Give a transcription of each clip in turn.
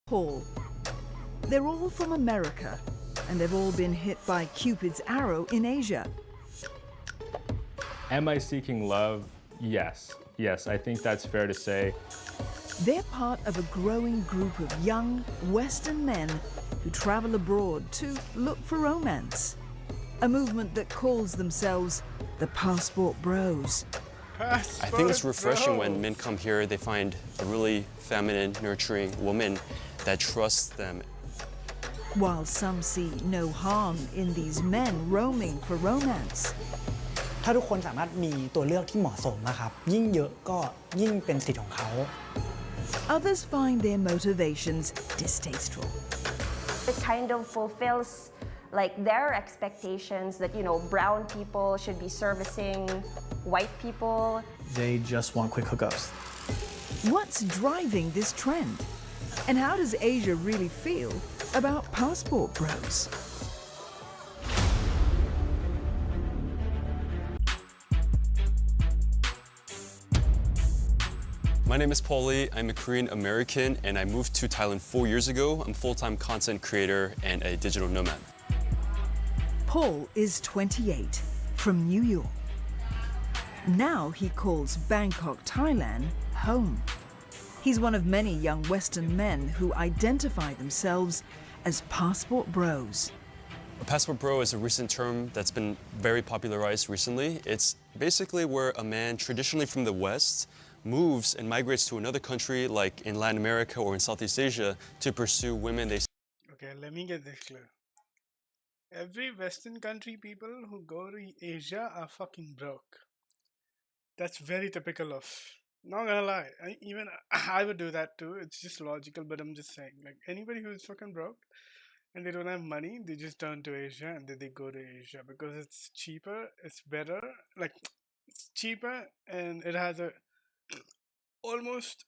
Paul. They're all from America, and they've all been hit by Cupid's arrow in Asia. Am I seeking love? Yes. Yes, I think that's fair to say. They're part of a growing group of young, Western men who travel abroad to look for romance. A movement that calls themselves the Passport Bros. I think it's refreshing when men come here, they find a really feminine, nurturing woman that trusts them. While some see no harm in these men roaming for romance. ถ้าทุกคนสามารถมีตัวเลือกที่เหมาะสมนะครับยิ่งเยอะก็ยิ่งเป็นสิทธิ์ของเขา Others find their motivations distasteful. It kind of fulfills like their expectations that, you know, brown people should be servicing white people. They just want quick hookups. What's driving this trend? And how does Asia really feel about Passport Bros? My name is Paulie. I'm a Korean American and I moved to Thailand 4 years ago. I'm a full-time content creator and a digital nomad. Paul is 28, from New York. Now he calls Bangkok, Thailand, home. He's one of many young Western men who identify themselves as Passport Bros. A passport bro is a recent term that's been very popularized recently. It's basically where a man traditionally from the West moves and migrates to another country like in Latin America or in Southeast Asia to pursue women they... Okay, let me get this clear. Every Western country people who go to Asia are fucking broke. That's very typical of... Not gonna lie, I would do that too. It's just logical, but I'm just saying, like anybody who's fucking broke and they don't have money, they just turn to Asia and then they go to Asia because it's cheaper, it's better, like it's cheaper and it has a almost,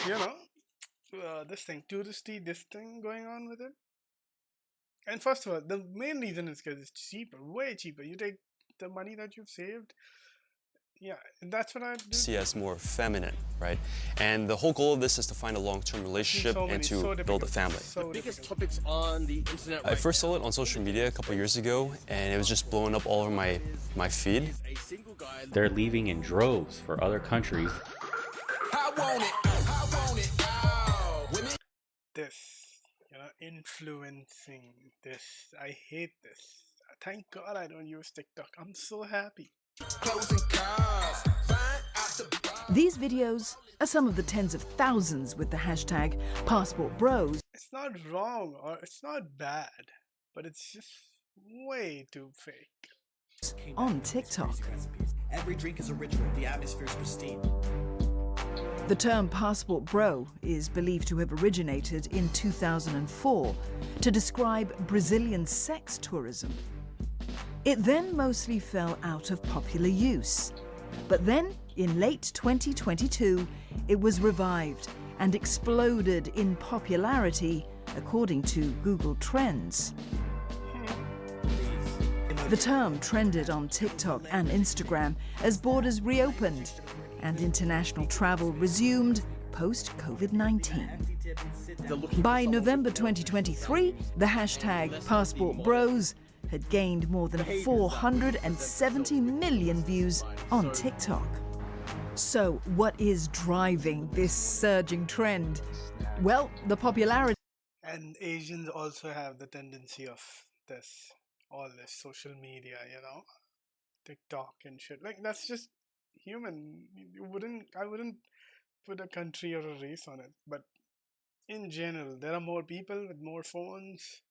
you know, this thing going on with it. And first of all, the main reason is because it's cheaper, way cheaper. You take the money that you've saved. Yeah, that's what I do. See as more feminine, right? And the whole goal of this is to find a long-term relationship and to build a family. The biggest topics on the internet I first saw it on social media a couple years ago, and it was just blowing up all over my feed. They're leaving in droves for other countries. This, you know, influencing this. I hate this. Thank God I don't use TikTok. I'm so happy. These videos are some of the tens of thousands with the hashtag Passport Bros. It's not wrong or it's not bad, but it's just way too fake. On TikTok. Every drink is a ritual. The atmosphere is pristine. The term Passport Bro is believed to have originated in 2004 to describe Brazilian sex tourism. It then mostly fell out of popular use. But then, in late 2022, it was revived and exploded in popularity, according to Google Trends. The term trended on TikTok and Instagram as borders reopened and international travel resumed post-COVID-19. By November 2023, the hashtag Passport Bros had gained more than 470 million views on TikTok. So what is driving this surging trend? Well, the popularity... And Asians also have the tendency of this, all this social media, you know, TikTok and shit. Like, that's just human. I wouldn't put a country or a race on it, but in general, there are more people with more phones.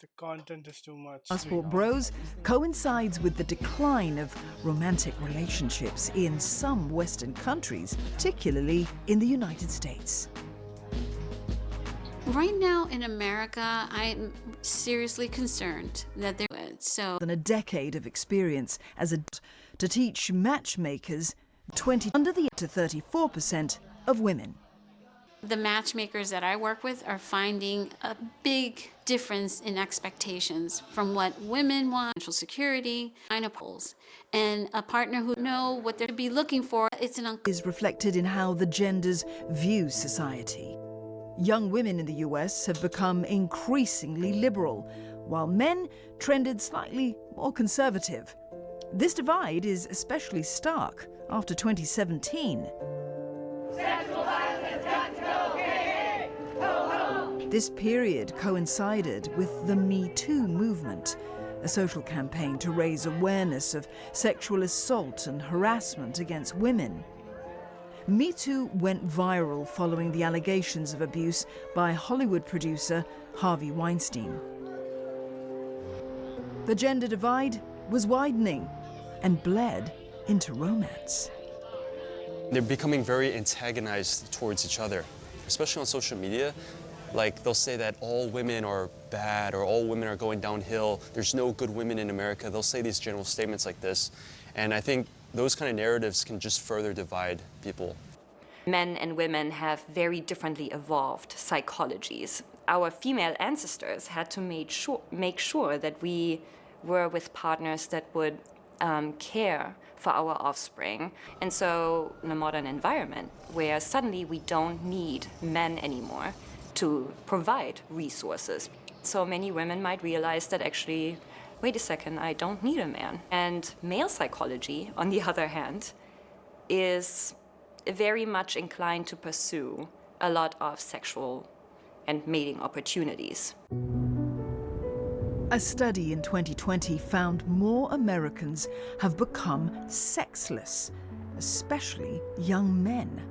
The content is too much. Passport Bros coincides with the decline of romantic relationships in some Western countries, particularly in the United States. Right now in America, I'm seriously concerned that there than a decade of experience as to teach matchmakers 20 under the to 34% of women. The matchmakers that I work with are finding a big difference in expectations from what women want, financial security, polls, and a partner who know what they're to be looking for. It's an is reflected in how the genders view society. Young women in the US have become increasingly liberal, while men trended slightly more conservative. This divide is especially stark after 2017. This period coincided with the Me Too movement, a social campaign to raise awareness of sexual assault and harassment against women. Me Too went viral following the allegations of abuse by Hollywood producer Harvey Weinstein. The gender divide was widening and bled into romance. They're becoming very antagonized towards each other, especially on social media. Like, they'll say that all women are bad or all women are going downhill. There's no good women in America. They'll say these general statements like this. And I think those kind of narratives can just further divide people. Men and women have very differently evolved psychologies. Our female ancestors had to make sure that we were with partners that would care for our offspring. And so in a modern environment where suddenly we don't need men anymore to provide resources. So many women might realize that actually, wait a second, I don't need a man. And male psychology, on the other hand, is very much inclined to pursue a lot of sexual and mating opportunities. A study in 2020 found more Americans have become sexless, especially young men.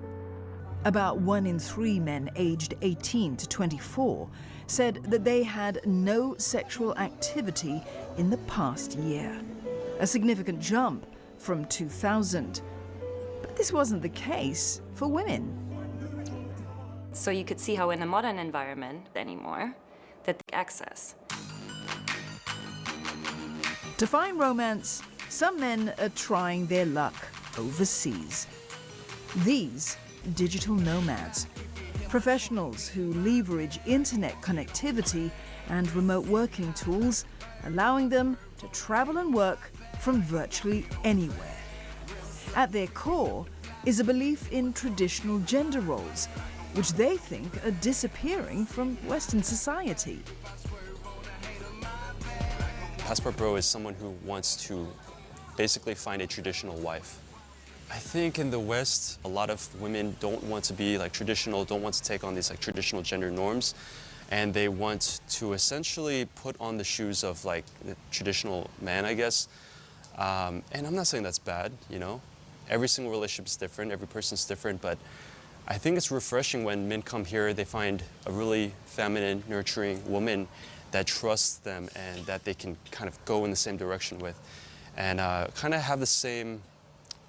About 1 in 3 men aged 18 to 24 said that they had no sexual activity in the past year, a significant jump from 2000. But this wasn't the case for women. So you could see how in a modern environment anymore, that the access. To find romance, some men are trying their luck overseas. These digital nomads, professionals who leverage internet connectivity and remote working tools, allowing them to travel and work from virtually anywhere. At their core is a belief in traditional gender roles, which they think are disappearing from Western society. Passport Bro is someone who wants to basically find a traditional wife. I think in the West, a lot of women don't want to be like traditional, don't want to take on these like traditional gender norms, and they want to essentially put on the shoes of like the traditional man, I guess. And I'm not saying that's bad, you know. Every single relationship is different, every person's different, but I think it's refreshing when men come here, they find a really feminine, nurturing woman that trusts them and that they can kind of go in the same direction with, and kind of have the same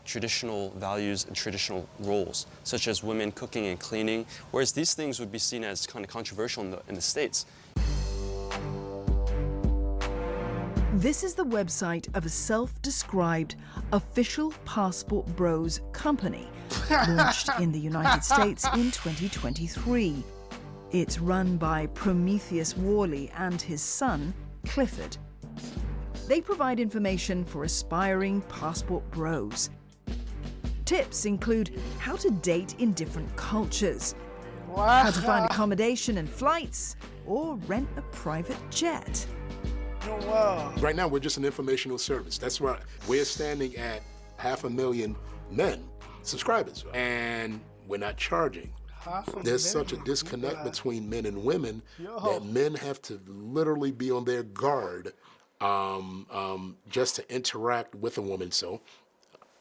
traditional values and traditional roles, such as women cooking and cleaning, whereas these things would be seen as kind of controversial in the States. This is the website of a self-described official Passport Bros company, launched in the United States in 2023. It's run by Prometheus Worley and his son, Clifford. They provide information for aspiring Passport Bros. Tips include how to date in different cultures, how to find accommodation and flights, or rent a private jet. Right now, we're just an informational service. That's why we're standing at 500,000 men, subscribers, and we're not charging. There's such a disconnect between men and women that men have to literally be on their guard just to interact with a woman. So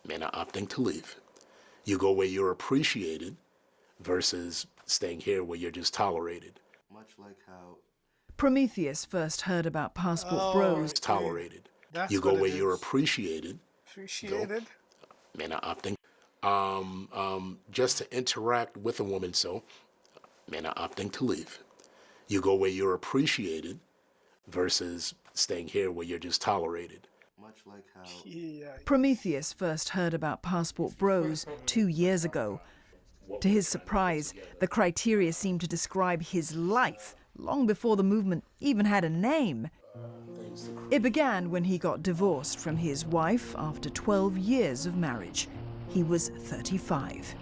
men are opting to leave. You go where you're appreciated versus staying here where you're just tolerated. Much like how Prometheus first heard about Passport Bros. Tolerated. You go where you're appreciated. Appreciated. Men are opting just to interact with a woman. So men are opting to leave. You go where you're appreciated versus staying here where you're just tolerated. Much like how Prometheus first heard about Passport Bros 2 years ago. To his surprise, the criteria seemed to describe his life long before the movement even had a name. It began when he got divorced from his wife after 12 years of marriage. He was 35.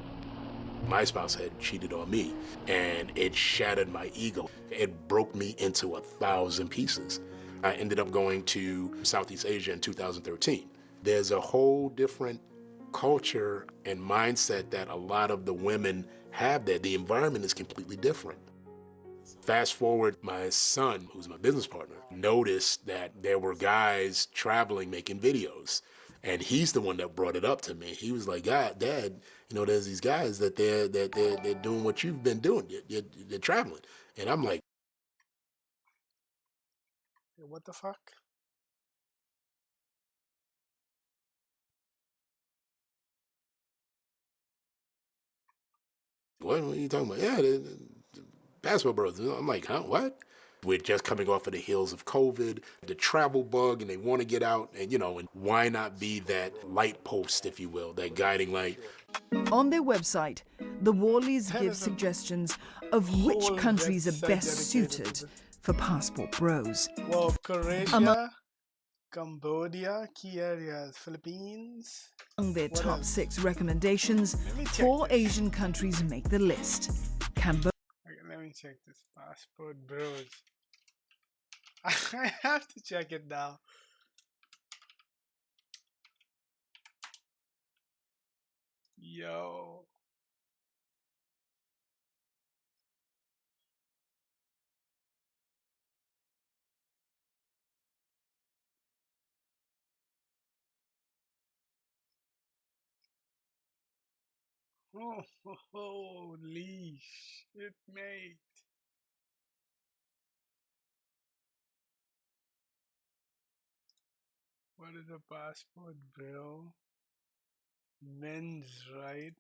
My spouse had cheated on me, and it shattered my ego. It broke me into 1,000 pieces. I ended up going to Southeast Asia in 2013. There's a whole different culture and mindset that a lot of the women have there. The environment is completely different. Fast forward, my son, who's my business partner, noticed that there were guys traveling making videos. And he's the one that brought it up to me. He was like, God, Dad, you know, there's these guys that they're doing what you've been doing. They're traveling. And I'm like, What the fuck? what are you talking about? Yeah, the basketball bros. I'm like, huh, what? We're just coming off of the heels of COVID, the travel bug, and they want to get out, and and why not be that light post, if you will, that guiding light? On their website, the Worleys give suggestions of which countries are best suited for passport bros. Well, Croatia, Cambodia, key areas, Philippines. Among their top 6 recommendations, 4 Asian countries make the list. Cambodia. Okay, let me check this passport bros. I have to check it now. Yo. Oh, holy shit, mate. What is a passport, bro? Men's right.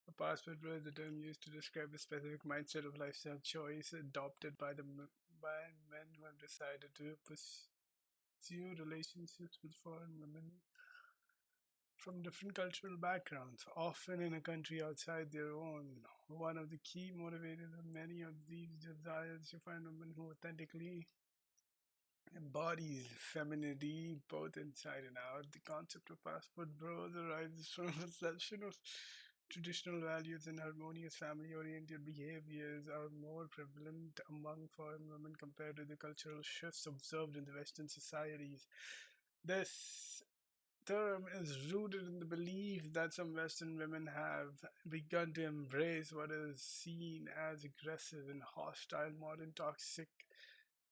A passport bro is the term used to describe a specific mindset of lifestyle choice adopted by men who have decided to pursue relationships with foreign women from different cultural backgrounds, often in a country outside their own. One of the key motivators of many of these desires to find women who authentically embodies femininity both inside and out. The concept of passport bros arises from a perception of traditional values and harmonious family-oriented behaviors are more prevalent among foreign women compared to the cultural shifts observed in the Western societies. This term is rooted in the belief that some Western women have begun to embrace what is seen as aggressive and hostile modern toxic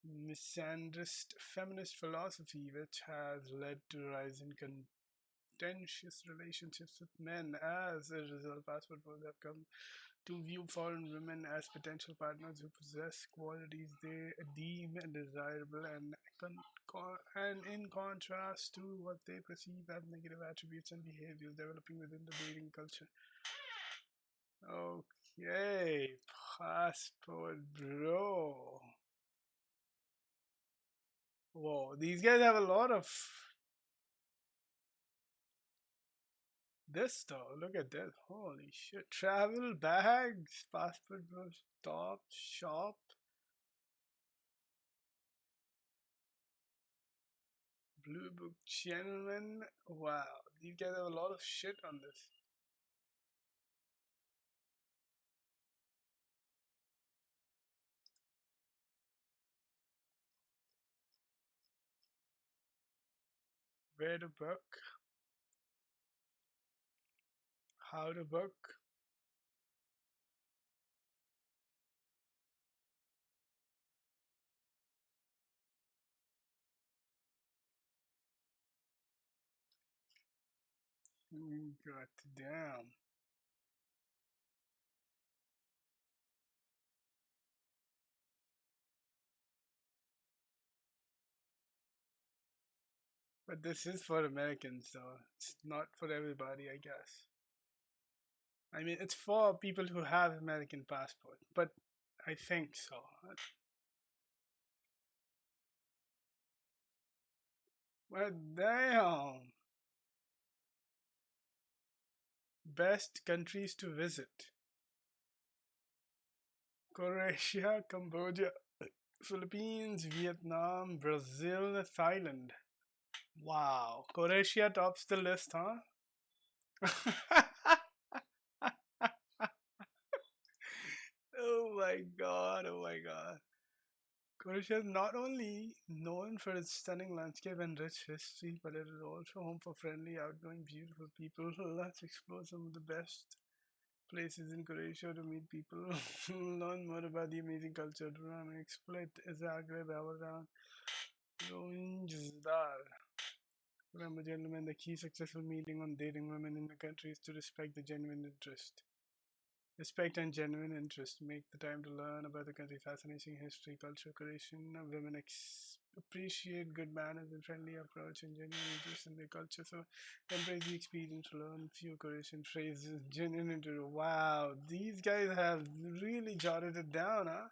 misandrist feminist philosophy, which has led to a rise in contentious relationships with men. As a result, passport bros have come to view foreign women as potential partners who possess qualities they deem desirable, and in contrast to what they perceive as negative attributes and behaviors developing within the dating culture. Okay, passport bro. Whoa, these guys have a lot of this stuff. Look at this. Holy shit. Travel bags, passport bros, top, shop. Blue Book Gentleman. Wow, these guys have a lot of shit on this. Where to book? How to book? God damn. But this is for Americans, so it's not for everybody, I guess. I mean, it's for people who have American passport, but I think so. But damn. Best countries to visit: Croatia, Cambodia, Philippines, Vietnam, Brazil, Thailand. Wow. Croatia tops the list, huh? Oh my god, oh my god. Croatia is not only known for its stunning landscape and rich history, but it is also home for friendly, outgoing, beautiful people. Let's explore some of the best places in Croatia to meet people, learn more about the amazing culture, dynamic split, Zagreb, Avalon, Rovinj. Remember, gentlemen, the key successful meeting on dating women in the country is to respect the genuine interest. Respect and genuine interest. Make the time to learn about the country's fascinating history, culture, creation. Women appreciate good manners and friendly approach and genuine interest in their culture. So embrace the experience, learn few Croatian phrases, genuine interest. Wow, these guys have really jotted it down, huh?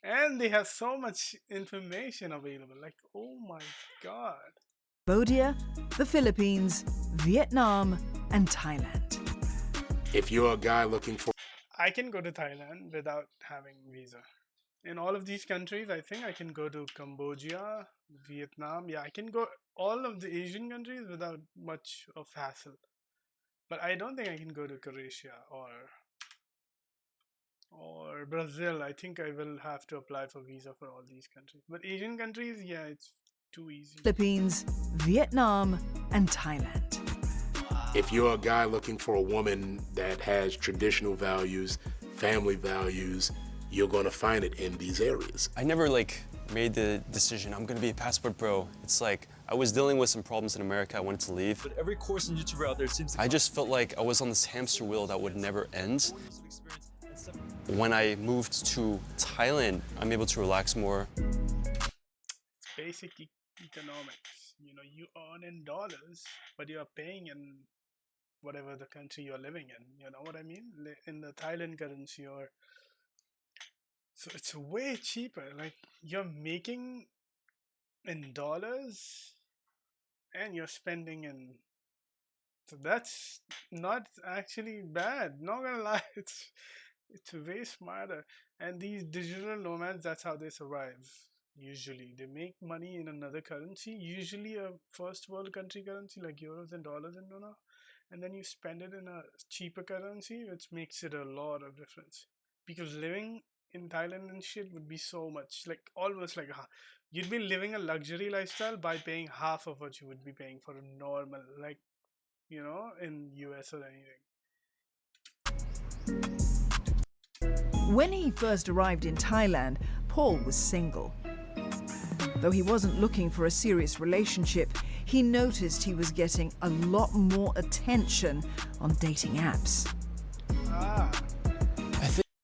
And they have so much information available. Like, oh my god. Cambodia, the Philippines, Vietnam, and Thailand. If you're a guy looking for I can go to Thailand without having visa. In all of these countries, I think I can go to Cambodia, Vietnam. Yeah, I can go all of the Asian countries without much of hassle. But I don't think I can go to Croatia or Brazil. I think I will have to apply for visa for all these countries. But Asian countries, yeah, it's too easy. Philippines, Vietnam, and Thailand. If you're a guy looking for a woman that has traditional values, family values, you're going to find it in these areas. I never made the decision, I'm going to be a passport bro. It's like I was dealing with some problems in America. I wanted to leave. But every course and YouTuber out there seems to... I just felt like I was on this hamster wheel that would never end. When I moved to Thailand, I'm able to relax more. It's basic economics. You know, you earn in dollars, but you are paying in whatever the country you're living in. You know what I mean? In the Thailand currency, or so it's way cheaper. Like, you're making in dollars and you're spending in, so that's not actually bad. Not gonna lie, it's way smarter. And these digital nomads, that's how they survive. Usually they make money in another currency, usually a first world country currency like euros and dollars and whatnot, and then you spend it in a cheaper currency, which makes it a lot of difference. Because living in Thailand and shit would be so much, like almost like you'd be living a luxury lifestyle by paying half of what you would be paying for a normal, like, you know, in US or anything. When he first arrived in Thailand, Paul was single. Though he wasn't looking for a serious relationship, he noticed he was getting a lot more attention on dating apps.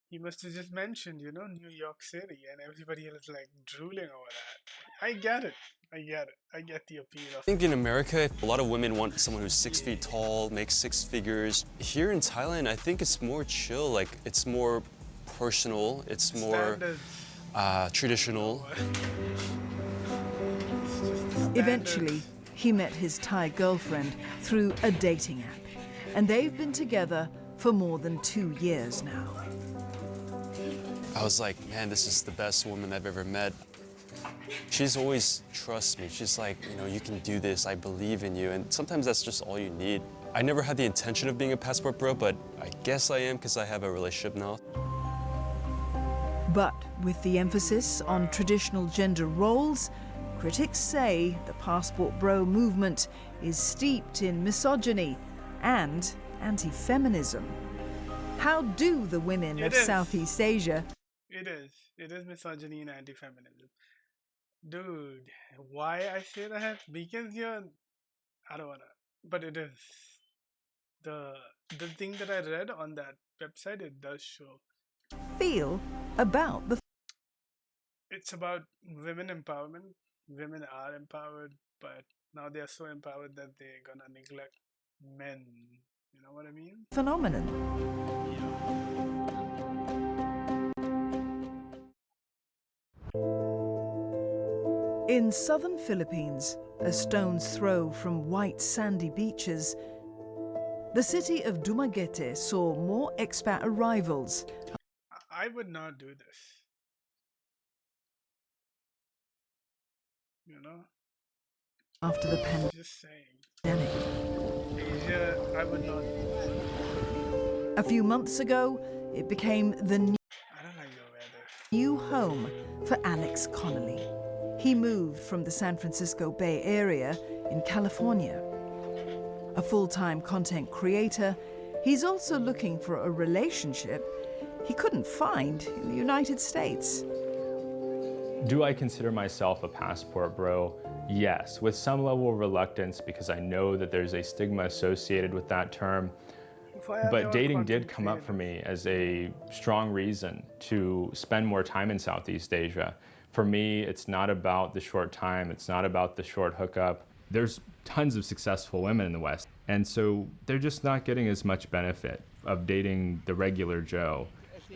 He must have just mentioned, you know, New York City, and everybody else like drooling over that. I get it. I get the appeal of it. I think in America, a lot of women want someone who's 6 feet tall, makes 6 figures. Here in Thailand, I think it's more chill. Like, it's more personal. It's more traditional. Eventually, he met his Thai girlfriend through a dating app, and they've been together for more than 2 years now. I was like, man, this is the best woman I've ever met. She's always trusts me. She's like, you know, you can do this, I believe in you. And sometimes that's just all you need. I never had the intention of being a passport bro, but I guess I am because I have a relationship now. But with the emphasis on traditional gender roles, critics say the passport bro movement is steeped in misogyny and anti-feminism. How do the women of Southeast Asia... It is misogyny and anti-feminism. Dude, why I say that? Because I don't wanna, but it is. The thing that I read on that website, it does show. Feel about the... It's about women empowerment. Women are empowered, but now they are so empowered that they're gonna neglect men. You know what I mean? Phenomenon. In southern Philippines, a stone's throw from white sandy beaches, the city of Dumaguete saw more expat arrivals. I would not do this. You know? After the pandemic. Just saying. Asia, I would not. A few months ago, it became the I don't like your weather. new home for Alex Connolly. He moved from the San Francisco Bay Area in California. A full-time content creator, he's also looking for a relationship he couldn't find in the United States. Do I consider myself a passport bro? Yes, with some level of reluctance because I know that there's a stigma associated with that term. But dating did come up for me as a strong reason to spend more time in Southeast Asia. For me, it's not about the short time, it's not about the short hookup. There's tons of successful women in the West, and so they're just not getting as much benefit of dating the regular Joe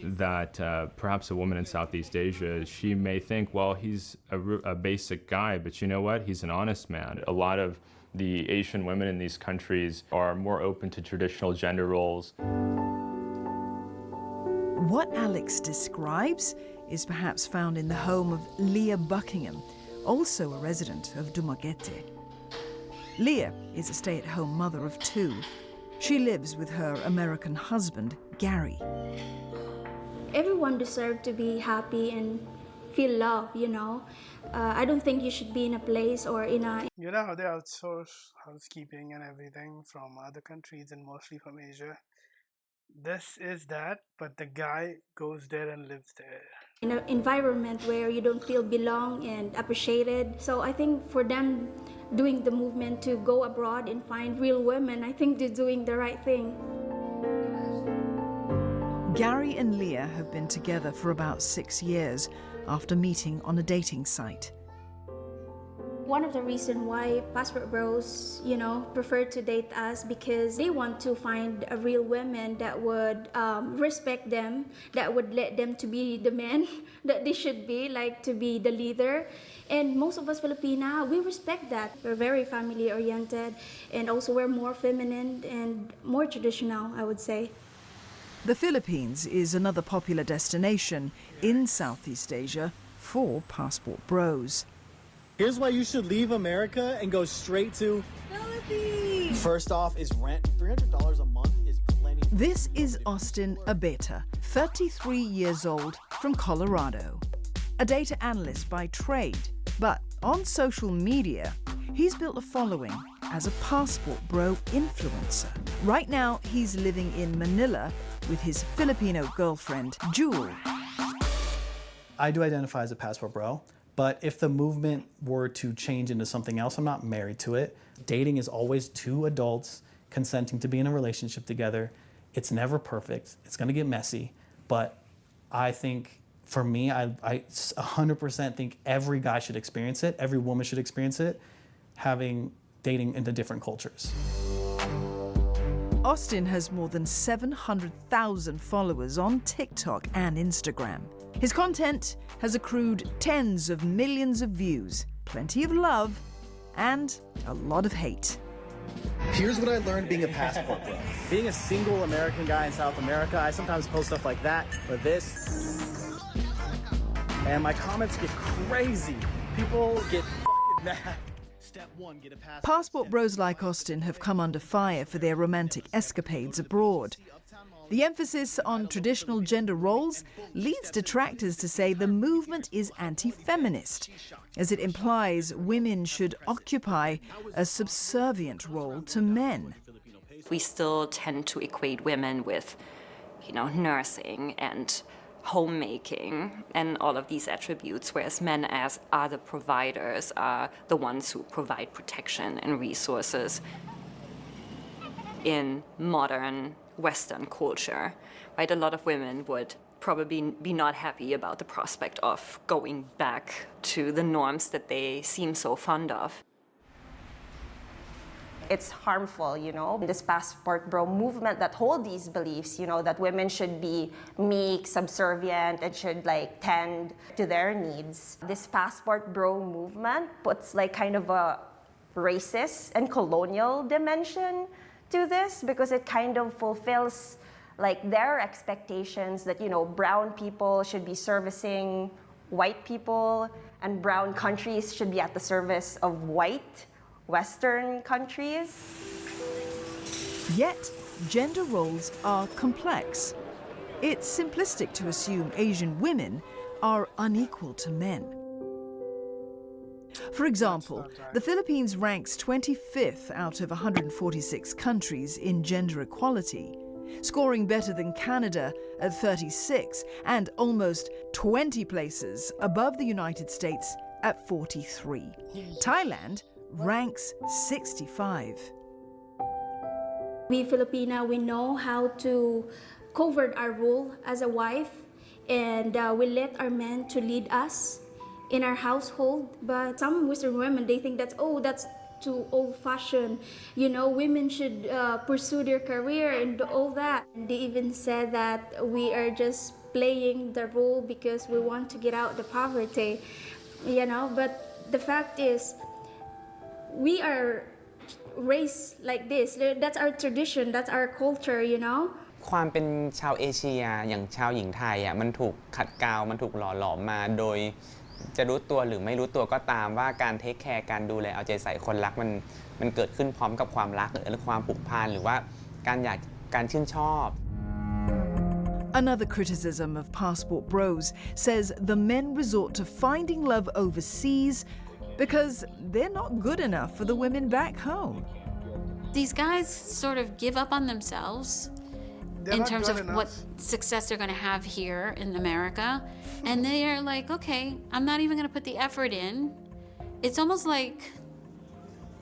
that perhaps a woman in Southeast Asia, she may think, well, he's a basic guy, but you know what? He's an honest man. A lot of the Asian women in these countries are more open to traditional gender roles. What Alex describes is perhaps found in the home of Leah Buckingham, also a resident of Dumaguete. Leah is a stay-at-home mother of 2. She lives with her American husband, Gary. Everyone deserves to be happy and feel love, you know. I don't think you should be in a place or in a... You know how they outsource housekeeping and everything from other countries and mostly from Asia? This is that, but the guy goes there and lives there. In an environment where you don't feel belong and appreciated. So I think for them doing the movement to go abroad and find real women, I think they're doing the right thing. Gary and Leah have been together for about 6 years after meeting on a dating site. One of the reasons why passport bros, you know, prefer to date us because they want to find a real woman that would respect them, that would let them to be the man that they should be, like to be the leader. And most of us Filipina, we respect that. We're very family oriented and also we're more feminine and more traditional, I would say. The Philippines is another popular destination in Southeast Asia for passport bros. Here's why you should leave America and go straight to Philippines. First off is rent. $300 a month is plenty. This is Austin Abeta, 33 years old, from Colorado. A data analyst by trade, but on social media, he's built a following as a passport bro influencer. Right now, he's living in Manila with his Filipino girlfriend, Jewel. I do identify as a passport bro, but if the movement were to change into something else, I'm not married to it. Dating is always 2 adults consenting to be in a relationship together. It's never perfect. It's gonna get messy, but I think for me, I 100% think every guy should experience it, every woman should experience it, dating into different cultures. Austin has more than 700,000 followers on TikTok and Instagram. His content has accrued tens of millions of views, plenty of love, and a lot of hate. Here's what I learned being a passport bro. Being a single American guy in South America, I sometimes post stuff like that, or this, and my comments get crazy. People get fucking mad. Step 1, get a passport. Passport bros like Austin have come under fire for their romantic escapades abroad. The emphasis on traditional gender roles leads detractors to say the movement is anti-feminist, as it implies women should occupy a subservient role to men. We still tend to equate women with, you know, nursing and homemaking and all of these attributes, whereas men are the providers, are the ones who provide protection and resources in modern Western culture, right? A lot of women would probably be not happy about the prospect of going back to the norms that they seem so fond of. It's harmful, you know, this passport bro movement that hold these beliefs, you know, that women should be meek, subservient, and should like tend to their needs. This passport bro movement puts like kind of a racist and colonial dimension to this, because it kind of fulfills like their expectations that, you know, brown people should be servicing white people and brown countries should be at the service of white Western countries. Yet, gender roles are complex. It's simplistic to assume Asian women are unequal to men. For example, the Philippines ranks 25th out of 146 countries in gender equality, scoring better than Canada at 36 and almost 20 places above the United States at 43. Thailand ranks 65. We Filipina, we know how to cover our role as a wife, and we let our men to lead us in our household. But some Western women, they think that's too old-fashioned. You know, women should pursue their career and all that. And they even said that we are just playing the role because we want to get out the poverty, you know. But the fact is, we are raised like this. That's our tradition, that's our culture, you know. ความเป็นชาวเอเชียอย่างชาวหญิงไทยมันถูกขัดเกลามันถูกหล่อหลอมมาโดยจะรู้ตัวหรือไม่รู้ตัวก็ตามว่าการเทคแคร์การดูแลเอาใจใส่คนรักมันเกิดขึ้นพร้อมกับความรักหรือความผูกพันหรือว่าการชื่นชอบ Another criticism of passport bros says the men resort to finding love overseas because they're not good enough for the women back home. These guys sort of give up on themselves in terms of what success they're going to have here in America. And they are like, okay, I'm not even going to put the effort in. It's almost like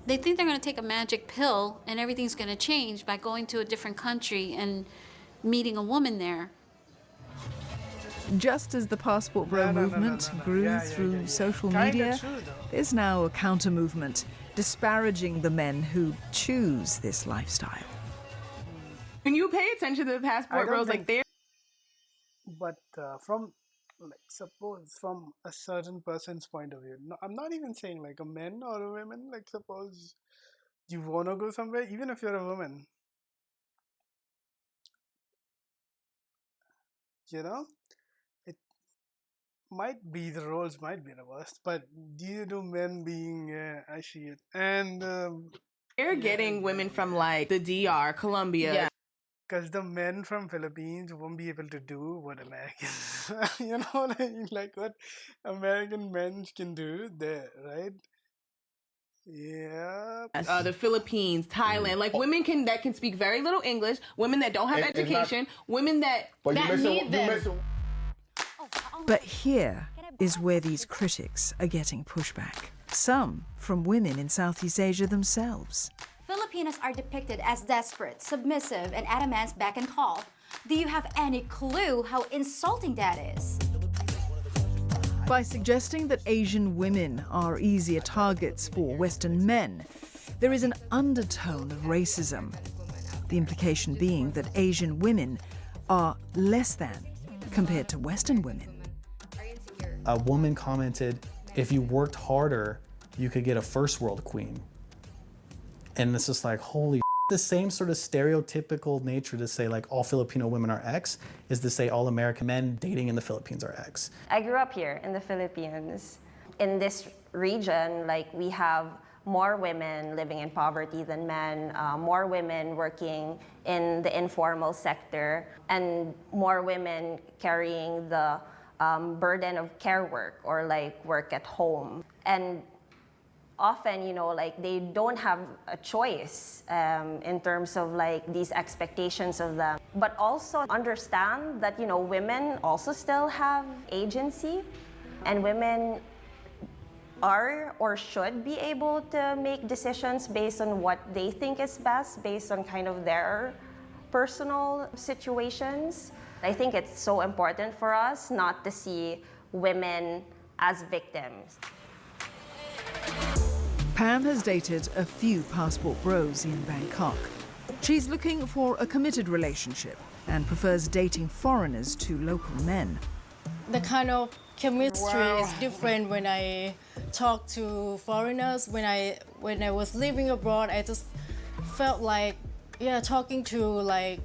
they think they're going to take a magic pill and everything's going to change by going to a different country and meeting a woman there. Just as the passport bro movement grew through social media, there's now a counter movement disparaging the men who choose this lifestyle. When you pay attention to the passport bros, like they're... But from, like, suppose from a certain person's point of view, no, I'm not even saying like a man or a woman, like suppose you want to go somewhere, even if you're a woman, you know, it might be, the roles might be reversed, but due to men being Asian and they're getting women from like the DR, Colombia. Yeah. Because the men from Philippines won't be able to do what Americans, you know, like what American men can do there, right? Yeah. The Philippines, Thailand, like women that can speak very little English, women that don't have education, women that need them. But here is where these critics are getting pushback. Some from women in Southeast Asia themselves. Filipinos are depicted as desperate, submissive, and at a man's beck and call. Do you have any clue how insulting that is? By suggesting that Asian women are easier targets for Western men, there is an undertone of racism. The implication being that Asian women are less than compared to Western women. A woman commented, if you worked harder, you could get a first world queen. And it's just like, holy the same sort of stereotypical nature to say like all Filipino women are X is to say all American men dating in the Philippines are X. I grew up here in the Philippines. In this region, like we have more women living in poverty than men, more women working in the informal sector, and more women carrying the burden of care work or like work at home. And often, you know, like they don't have a choice in terms of like these expectations of them. But also understand that, you know, women also still have agency, and women are or should be able to make decisions based on what they think is best, based on kind of their personal situations. I think it's so important for us not to see women as victims. Pam has dated a few passport bros in Bangkok. She's looking for a committed relationship and prefers dating foreigners to local men. The kind of chemistry is different when I talk to foreigners, when I was living abroad, I just felt like, yeah, talking to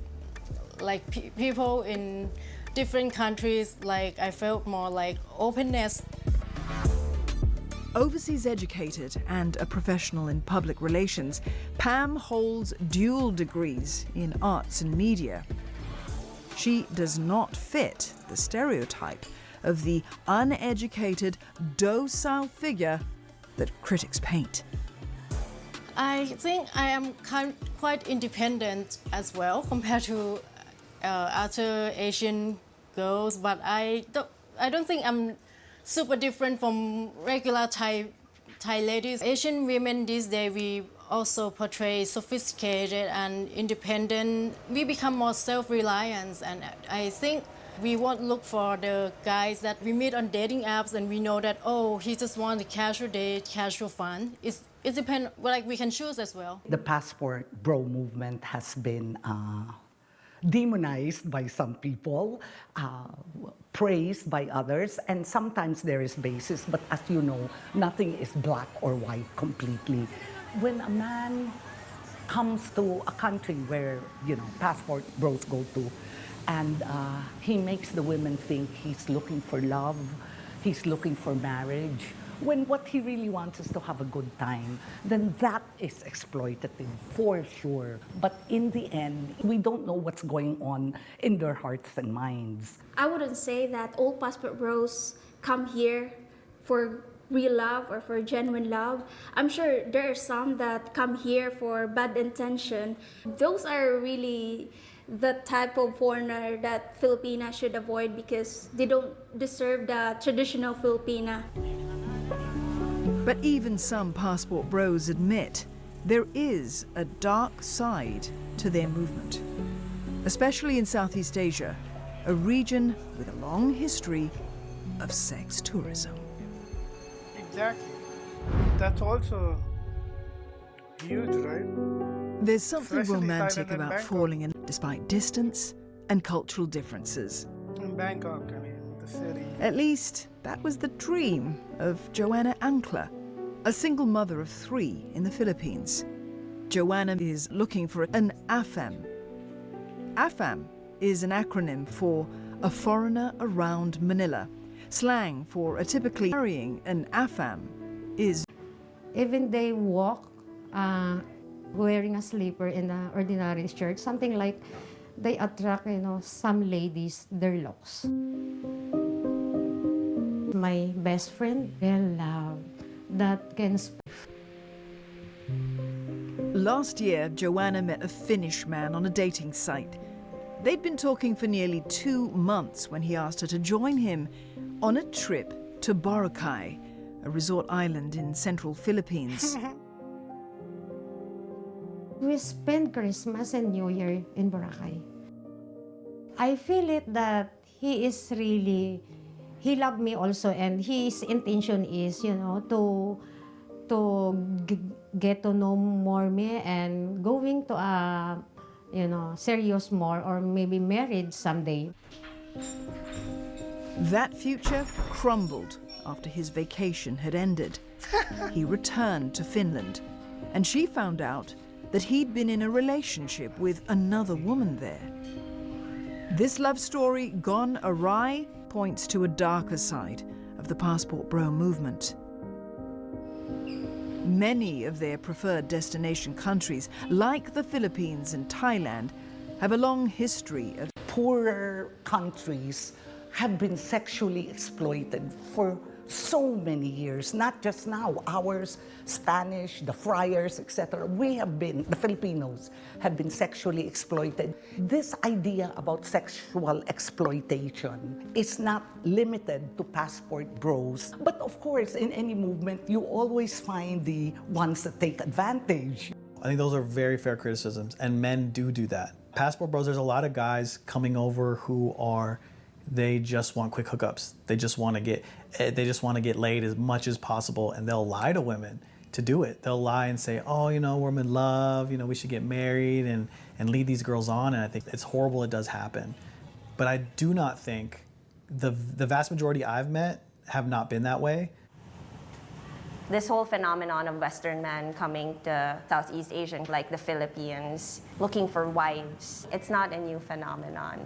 people in different countries, like I felt more like openness. Overseas educated and a professional in public relations, Pam holds dual degrees in arts and media. She does not fit the stereotype of the uneducated, docile figure that critics paint. I think I am quite independent as well compared to other Asian girls, but I don't think I'm super different from regular Thai ladies. Asian women these days, we also portray sophisticated and independent. We become more self-reliant, and I think we won't look for the guys that we meet on dating apps and we know that, oh, he just wants a casual date, casual fun. It depends, like we can choose as well. The passport bro movement has been demonized by some people, praised by others, and sometimes there is basis, but as you know, nothing is black or white completely. When a man comes to a country where, passport bros go to, and he makes the women think he's looking for love, he's looking for marriage, when what he really wants is to have a good time, then that is exploitative for sure. But in the end, we don't know what's going on in their hearts and minds. I wouldn't say that all passport bros come here for real love or for genuine love. I'm sure there are some that come here for bad intention. Those are really the type of foreigner that Filipina should avoid because they don't deserve the traditional Filipina. But even some passport bros admit there is a dark side to their movement, especially in Southeast Asia, a region with a long history of sex tourism. Exactly. That's also huge, right? There's something Especially romantic Thailand and about Bangkok. falling in despite distance and cultural differences. In Bangkok, the city. At least that was the dream of Joanna Ankler, a single mother of 3 in the Philippines. Joanna is looking for an AFAM. AFAM is an acronym for a foreigner around Manila. Slang for a typically marrying an AFAM is even they walk wearing a slipper in an ordinary shirt, something like they attract, some ladies, their looks. My best friend, real love, that can speak. Last year, Joanna met a Finnish man on a dating site. They'd been talking for nearly 2 months when he asked her to join him on a trip to Boracay, a resort island in central Philippines. We spend Christmas and New Year in Boracay. I feel it that he is really, he loved me also, and his intention is, to get to know more me and going to a, serious more or maybe married someday. That future crumbled after his vacation had ended. He returned to Finland, and she found out that he'd been in a relationship with another woman there. This love story gone awry points to a darker side of the passport bro movement. Many of their preferred destination countries, like the Philippines and Thailand, have a long history of poorer countries have been sexually exploited for so many years, not just now. Ours, Spanish, the friars, etc. The Filipinos have been sexually exploited. This idea about sexual exploitation is not limited to passport bros. But of course, in any movement, you always find the ones that take advantage. I think those are very fair criticisms, and men do that. Passport bros, there's a lot of guys coming over who they just want quick hookups. They just want to get laid as much as possible, and they'll lie to women to do it. They'll lie and say, oh, we're in love, we should get married and lead these girls on. And I think it's horrible it does happen. But I do not think the vast majority I've met have not been that way. This whole phenomenon of Western men coming to Southeast Asian, like the Philippines, looking for wives, it's not a new phenomenon.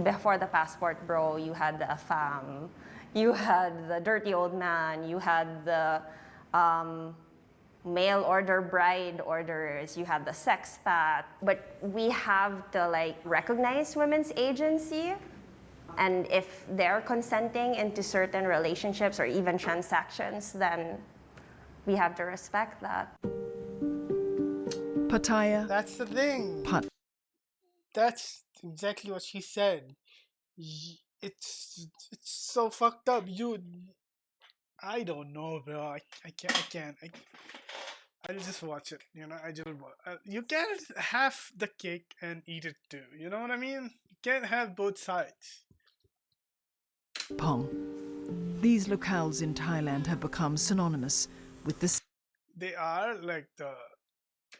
Before the passport bro, you had the femme, you had the dirty old man, you had the mail order bride orders, you had the sexpat. But we have to recognize women's agency. And if they're consenting into certain relationships or even transactions, then we have to respect that. Pattaya. That's the thing. That's exactly what she said. It's so fucked up. I don't know, bro. I can't. I'll just watch it. I just you can't have the cake and eat it too. You know what I mean? You can't have both sides. Pong. These locales in Thailand have become synonymous with the They are like the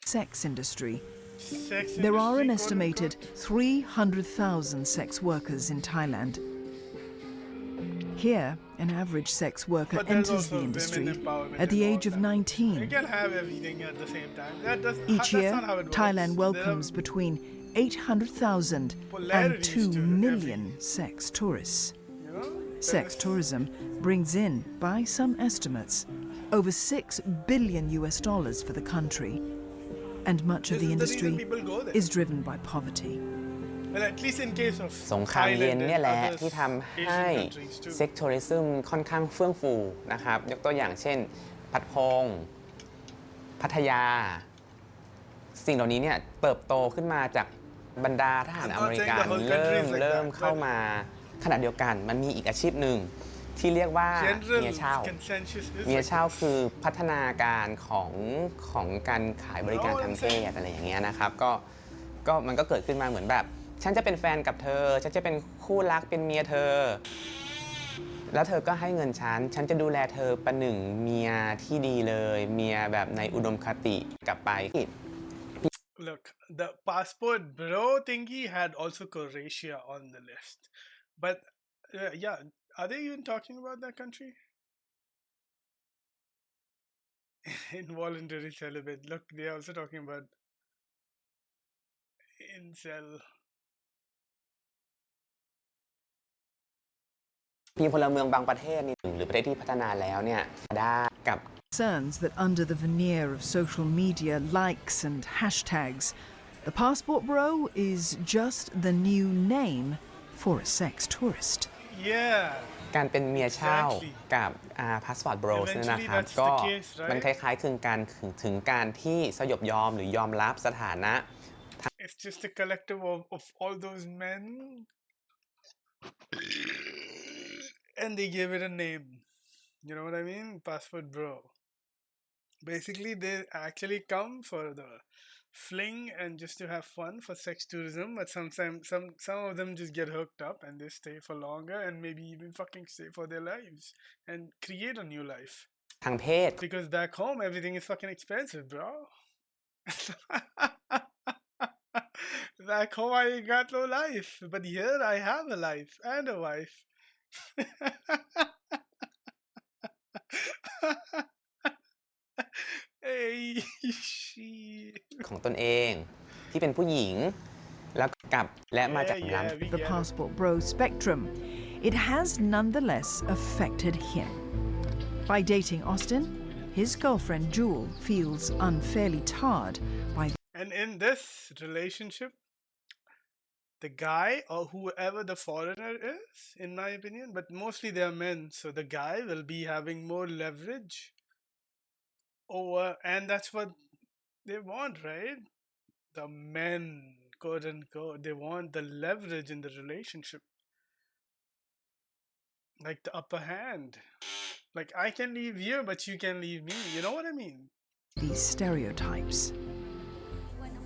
sex industry. sex There are an industry, estimated 300,000 sex workers in Thailand. Here, an average sex worker But there's enters the also industry women empowerment at the and all age of that. 19. You can have everything at the same time. Each That's year, not how it works. Thailand There are welcomes between 800,000 and polarities 2 to million sex tourists. Sex tourism brings in, by some estimates, over $6 billion for the country. And much of the industry is driven by poverty. Well, at least in case of สงครามเย็น Thailand เนี่ย and แหละ other ที่ทำให้ Asian countries too. เซ็กทัวริซึมค่อนข้างเฟื่องฟูนะครับยกตัวอย่างเช่นพัดพงพัทยา สิ่งเหล่านี้เนี่ยเติบโตขึ้นมาจากบรรดาทหารอเมริกันเริ่มเข้ามาขณะเดียวกันมันมีอีกอาชีพหนึ่งที่เรียกว่าเมียเช่า เมียเช่าคือพัฒนาการของการขายบริการทางเพศอะไรอย่างเงี้ยนะครับก็มันก็เกิดขึ้นมาเหมือนแบบฉันจะเป็นแฟนกับเธอฉันจะเป็นคู่รักเป็นเมียเธอแล้วเธอก็ให้เงินฉันจะดูแลเธอประหนึ่งเมียที่ดีเลยเมียแบบในอุดมคติกลับไป Look, the passport bro thingy had also Croatia on the list. But yeah, are they even talking about that country? Involuntary celibate. Look, they're also talking about incel. มีพลเมืองบางประเทศนี่หรือประเทศที่พัฒนาแล้วเนี่ยได้กับ Concerns that under the veneer of social media likes and hashtags, the passport bro is just the new name for a sex tourist. Yeah. การเป็นเมียเช่ากับพาสปอร์ตโบรสนะครับก็มันคล้ายๆถึงการที่สยบยอมหรือยอมรับสถานะ It's just a collective of all those men, and they gave it a name. You know what I mean? Passport bro. Basically, they actually come for the fling and just to have fun for sex tourism, but sometimes some of them just get hooked up and they stay for longer and maybe even fucking stay for their lives and create a new life. ทางเพศ Because back home everything is fucking expensive, bro. Back home I ain't got no life, but here I have a life and a wife. Hey, shit. ของตนเองที่เป็นผู้หญิงแล้วกับและมาจากล้ำ The passport bro spectrum, it has nonetheless affected him. By dating Austin, his girlfriend Jewel feels unfairly tarred by And in this relationship, the guy or whoever the foreigner is, in my opinion, but mostly they're men, so the guy will be having more leverage over, and that's what they want, right? The men, quote unquote, they want the leverage in the relationship, like the upper hand. Like, I can leave you, but you can leave me. You know what I mean? these stereotypes.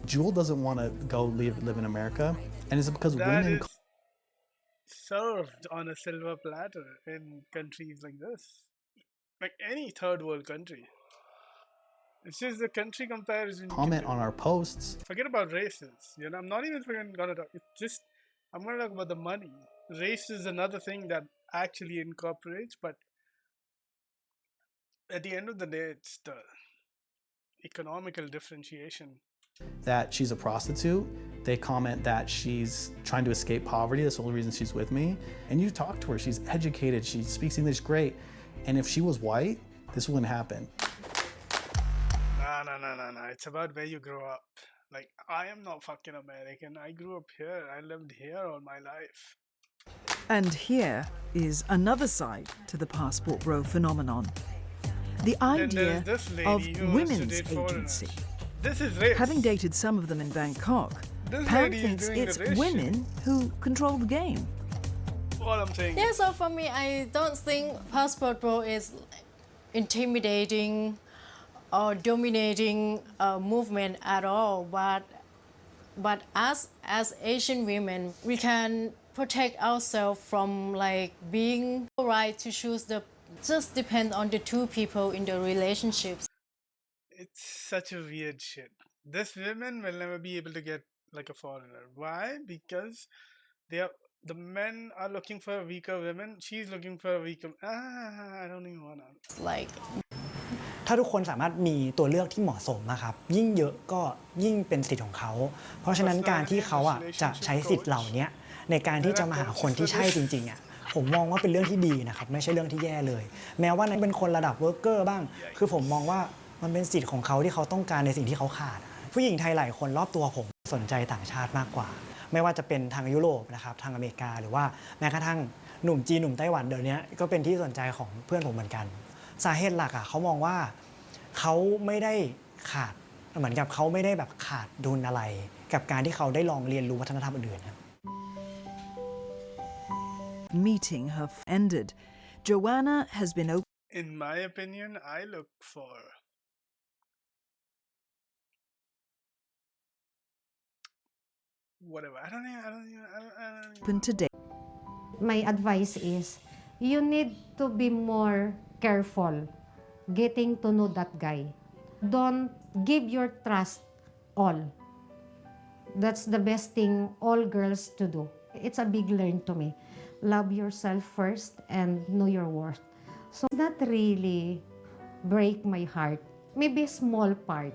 Jewel doesn't want to go live in America, and it's because That women is served on a silver platter in countries like this, like any third world country. It's just the country comparison. comment on our posts. Forget about races. I'm not even gonna talk. It's just I'm gonna talk about the money. Race is another thing that actually incorporates, but at the end of the day, it's the economical differentiation. That she's a prostitute. They comment that she's trying to escape poverty. That's the only reason she's with me. And you talk to her, she's educated, she speaks English great. And if she was white, this wouldn't happen. No. It's about where you grow up. Like, I am not fucking American. I grew up here. I lived here all my life. And here is another side to the passport bro phenomenon. The idea of women's agency. This is race. Having dated some of them in Bangkok, Pam thinks it's women who control the game. What I'm saying. Yeah, so for me, I don't think passport bro is intimidating or dominating a movement at all. But as Asian women, we can protect ourselves from like being right to choose the. Just depend on the two people in the relationships. It's such a weird shit. This women will never be able to get like a foreigner. Why? Because the men are looking for weaker women. She's looking for a weaker. I don't even wanna. Like. ถ้าทุกคนสามารถมีตัวเลือกที่เหมาะสมนะครับยิ่งเยอะก็ยิ่งเป็นสิทธิ์ของเขาเพราะฉะนั้นการที่เขาจะใช้สิทธิ์เหล่านี้ในการที่จะมาหาคนที่ใช่จริงๆผมมองว่าเป็นเรื่องที่ดีนะครับไม่ใช่เรื่องที่แย่เลยแม้ว่านั้นเป็นคนระดับเวิร์กเกอร์บ้างคือผมมองว่ามันเป็นสิทธิ์ของเขาที่เขาต้องการในสิ่งที่เขาขาดผู้หญิงไทยหลายคนรอบตัวผมสนใจต่างชาติมากกว่าไม่ว่าจะเป็นทางยุโรปนะครับทางอเมริกาหรือว่าแม้กระทั่งหนุ่มจีนหนุ่มไต้หวันเดี๋ยวนี้ก็เป็นที่สนใจของเพื่อนผมเหมือนกันสาเหตุหลักเขามองว่าเขาไม่ได้ขาดเหมือนกับเขาไม่ได้แบบขาดดุลอะไรกับการที่เขาได้ลองเรียนรู้วัฒนธรรมอื่นๆครับ Meeting have ended. Joanna has been open. In my opinion, I look for whatever. I don't even. Open to date. My advice is, you need to be more careful getting to know that guy. Don't give your trust all. That's the best thing all girls to do. It's a big learn to me. Love yourself first and know your worth. So that really break my heart. Maybe a small part.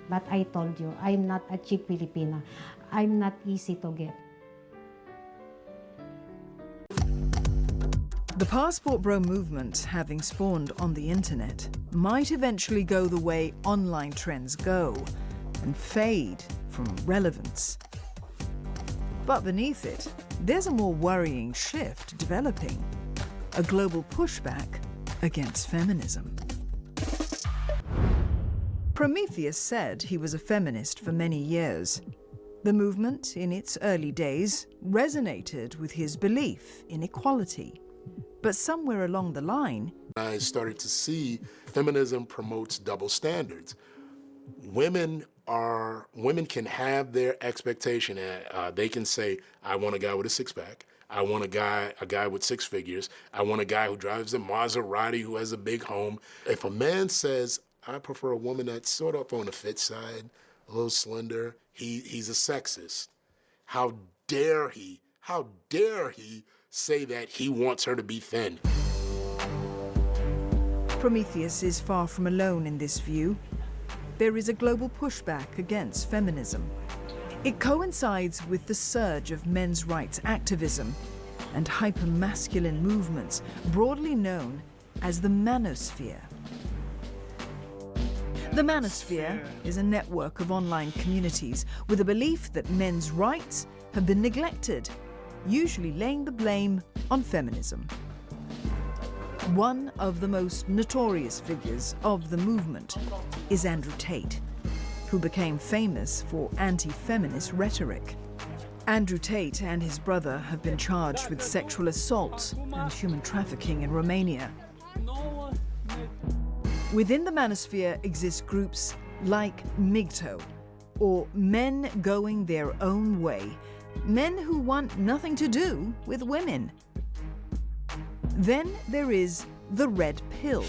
But I told you, I'm not a cheap Filipina. I'm not easy to get. The passport bro movement, having spawned on the internet, might eventually go the way online trends go and fade from relevance. But beneath it, there's a more worrying shift developing, a global pushback against feminism. Prometheus said he was a feminist for many years. The movement, in its early days, resonated with his belief in equality. But somewhere along the line, I started to see feminism promotes double standards. Women can have their expectation. They can say, I want a guy with a six-pack. I want a guy with six figures. I want a guy who drives a Maserati, who has a big home. If a man says, I prefer a woman that's sort of on the fit side, a little slender, he's a sexist. How dare he say that he wants her to be thin? Prometheus is far from alone in this view. There is a global pushback against feminism. It coincides with the surge of men's rights activism and hyper-masculine movements, broadly known as the manosphere. The manosphere is a network of online communities with a belief that men's rights have been neglected, usually laying the blame on feminism. One of the most notorious figures of the movement is Andrew Tate, who became famous for anti-feminist rhetoric. Andrew Tate and his brother have been charged with sexual assault and human trafficking in Romania. Within the manosphere exist groups like MGTOW, or Men Going Their Own Way, men who want nothing to do with women. Then there is the Red Pill,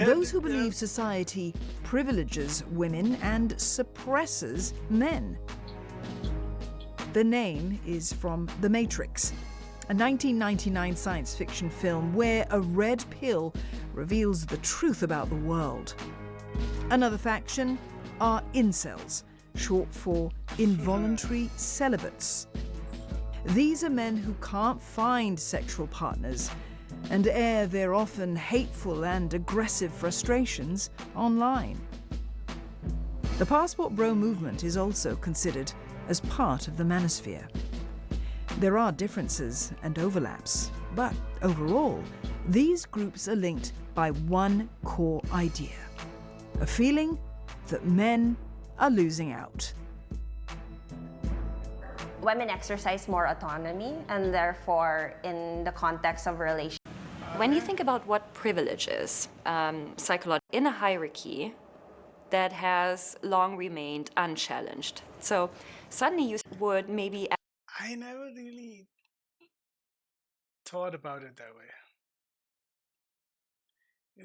those who believe society privileges women and suppresses men. The name is from The Matrix, a 1999 science fiction film where a red pill reveals the truth about the world. Another faction are incels, short for involuntary celibates. These are men who can't find sexual partners and air their often hateful and aggressive frustrations online. The Passport Bro movement is also considered as part of the manosphere. There are differences and overlaps, but overall, these groups are linked by one core idea: a feeling that men are losing out. Women exercise more autonomy, and therefore, in the context of relationships. When you think about what privilege is, psychology in a hierarchy that has long remained unchallenged. So suddenly you would maybe... I never really thought about it that way.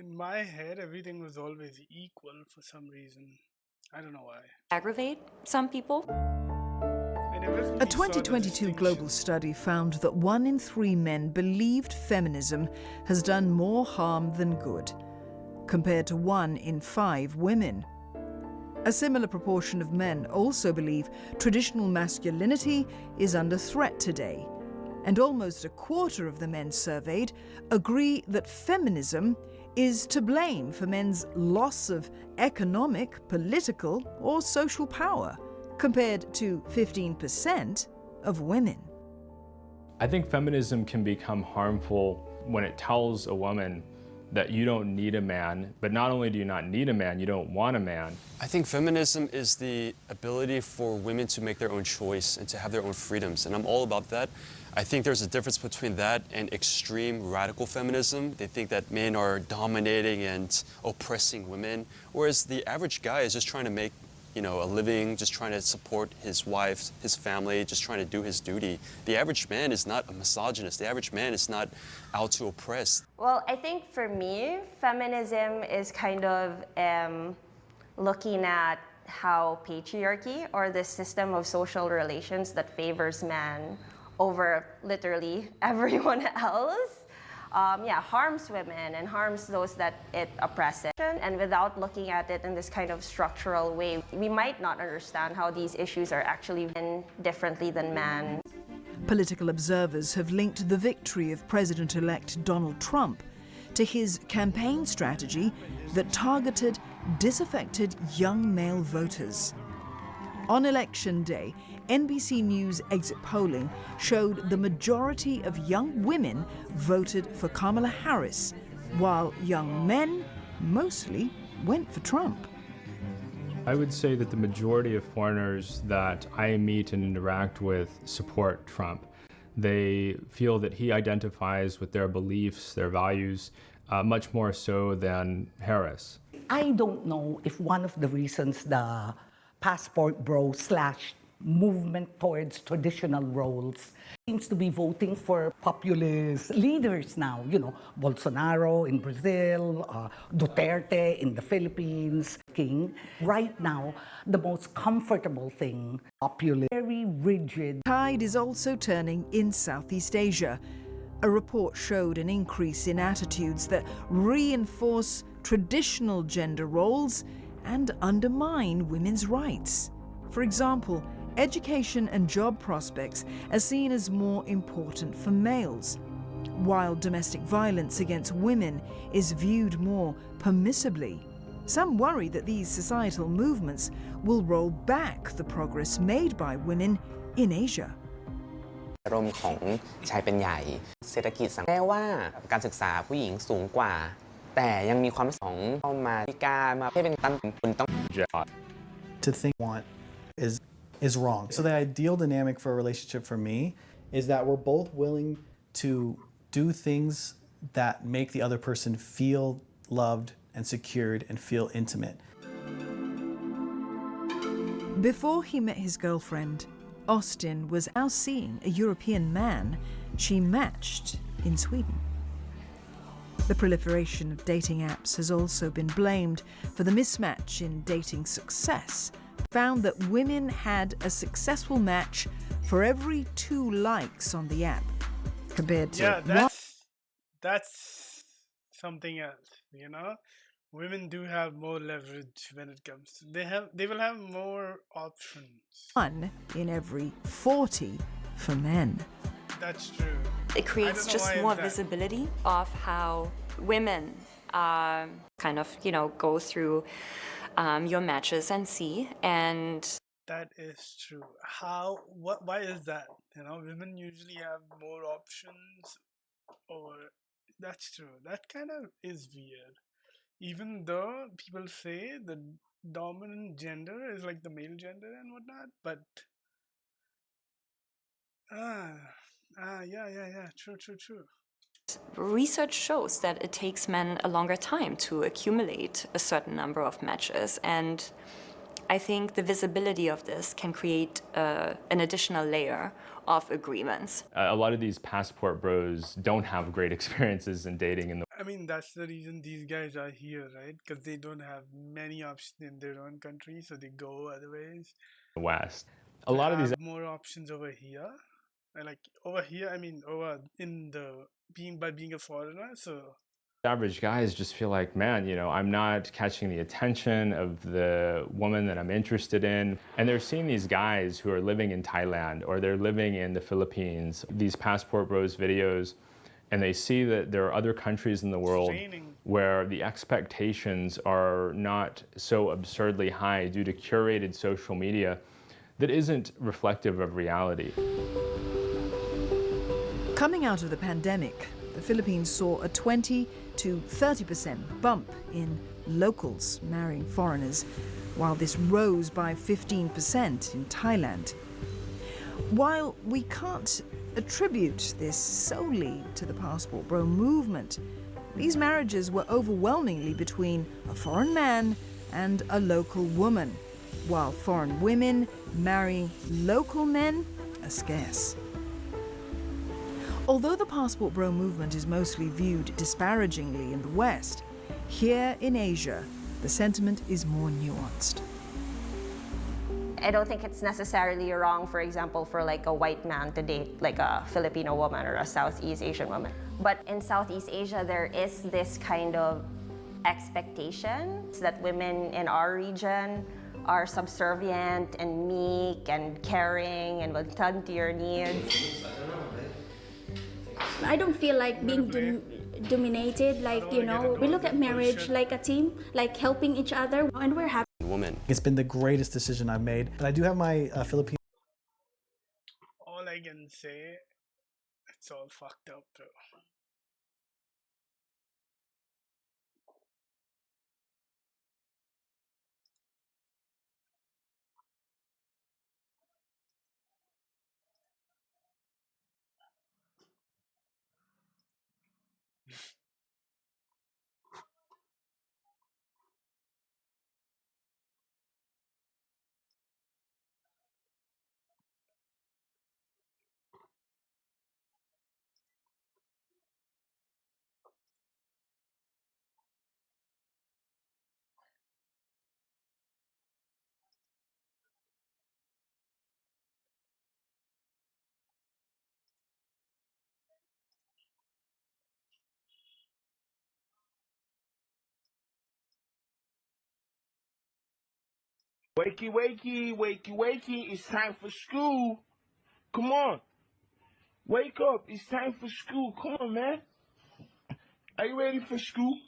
In my head, everything was always equal for some reason. I don't know why. Aggravate some people. A 2022 global study found that 1 in 3 men believed feminism has done more harm than good, compared to 1 in 5 women. A similar proportion of men also believe traditional masculinity is under threat today, and almost a quarter of the men surveyed agree that feminism is to blame for men's loss of economic, political, or social power, compared to 15% of women. I think feminism can become harmful when it tells a woman that you don't need a man, but not only do you not need a man, you don't want a man. I think feminism is the ability for women to make their own choice and to have their own freedoms, and I'm all about that. I think there's a difference between that and extreme radical feminism. They think that men are dominating and oppressing women, whereas the average guy is just trying to make a living, just trying to support his wife, his family, just trying to do his duty. The average man is not a misogynist. The average man is not out to oppress. Well, I think for me, feminism is kind of looking at how patriarchy, or the system of social relations that favors man over literally everyone else, harms women and harms those that it oppresses. And without looking at it in this kind of structural way, we might not understand how these issues are actually differently than men. Political observers have linked the victory of President-elect Donald Trump to his campaign strategy that targeted disaffected young male voters. On election day, NBC News exit polling showed the majority of young women voted for Kamala Harris, while young men mostly went for Trump. I would say that the majority of foreigners that I meet and interact with support Trump. They feel that he identifies with their beliefs, their values, much more so than Harris. I don't know if one of the reasons the Passport Bro / movement towards traditional roles seems to be voting for populist leaders now. Bolsonaro in Brazil, Duterte in the Philippines. Right now, the most comfortable thing, populist, very rigid. Tide is also turning in Southeast Asia. A report showed an increase in attitudes that reinforce traditional gender roles and undermine women's rights. For example, education and job prospects are seen as more important for males, while domestic violence against women is viewed more permissibly. Some worry that these societal movements will roll back the progress made by women in Asia. อารมณ์ของชายเป็นใหญ่เศรษฐกิจสังคมแม้ว่าการศึกษาผู้หญิงสูงกว่าแต่ยังมีความสองเข้ามาที่การมาให้เป็นตันคุณต้อง To think want is wrong. So the ideal dynamic for a relationship for me is that we're both willing to do things that make the other person feel loved and secured and feel intimate. Before he met his girlfriend, Austin was out seeing a European man she matched in Sweden. The proliferation of dating apps has also been blamed for the mismatch in dating success. Found that women had a successful match for every 2 likes on the app, compared to that's something else, you know? Women do have more leverage when it comes to they will have more options. 1 in every 40 for men. That's true. It creates just more visibility of how women kind of, go through your matches and see. And that is true. Why is that? Women usually have more options, or that's true. That kind of is weird. Even though people say the dominant gender is like the male gender and whatnot, but yeah, true. Research shows that it takes men a longer time to accumulate a certain number of matches, and I think the visibility of this can create an additional layer of agreements. A lot of these passport bros don't have great experiences in dating in the I mean, that's the reason these guys are here, right? Because they don't have many options in their own country, so they go other ways. West. A lot of these more options over here. Like over here, I mean, over in the being a foreigner, so average guys just feel like, man, I'm not catching the attention of the woman that I'm interested in. And they're seeing these guys who are living in Thailand or they're living in the Philippines, these passport bros videos, and they see that there are other countries in the world where the expectations are not so absurdly high due to curated social media that isn't reflective of reality. Coming out of the pandemic, the Philippines saw a 20 to 30% bump in locals marrying foreigners, while this rose by 15% in Thailand. While we can't attribute this solely to the passport bro movement, these marriages were overwhelmingly between a foreign man and a local woman, while foreign women marrying local men are scarce. Although the passport bro movement is mostly viewed disparagingly in the West, here in Asia, the sentiment is more nuanced. I don't think it's necessarily wrong, for example, for like a white man to date like a Filipino woman or a Southeast Asian woman. But in Southeast Asia, there is this kind of expectation that women in our region are subservient and meek and caring and will tend to your needs. I don't feel like being dominated, like, we look at marriage like a team, like helping each other, and we're happy. Woman. It's been the greatest decision I've made. But I do have my Filipino. All I can say, it's all fucked up, bro. Wakey, wakey, wakey, wakey, it's time for school. Come on. Wake up, it's time for school. Come on, man. Are you ready for school?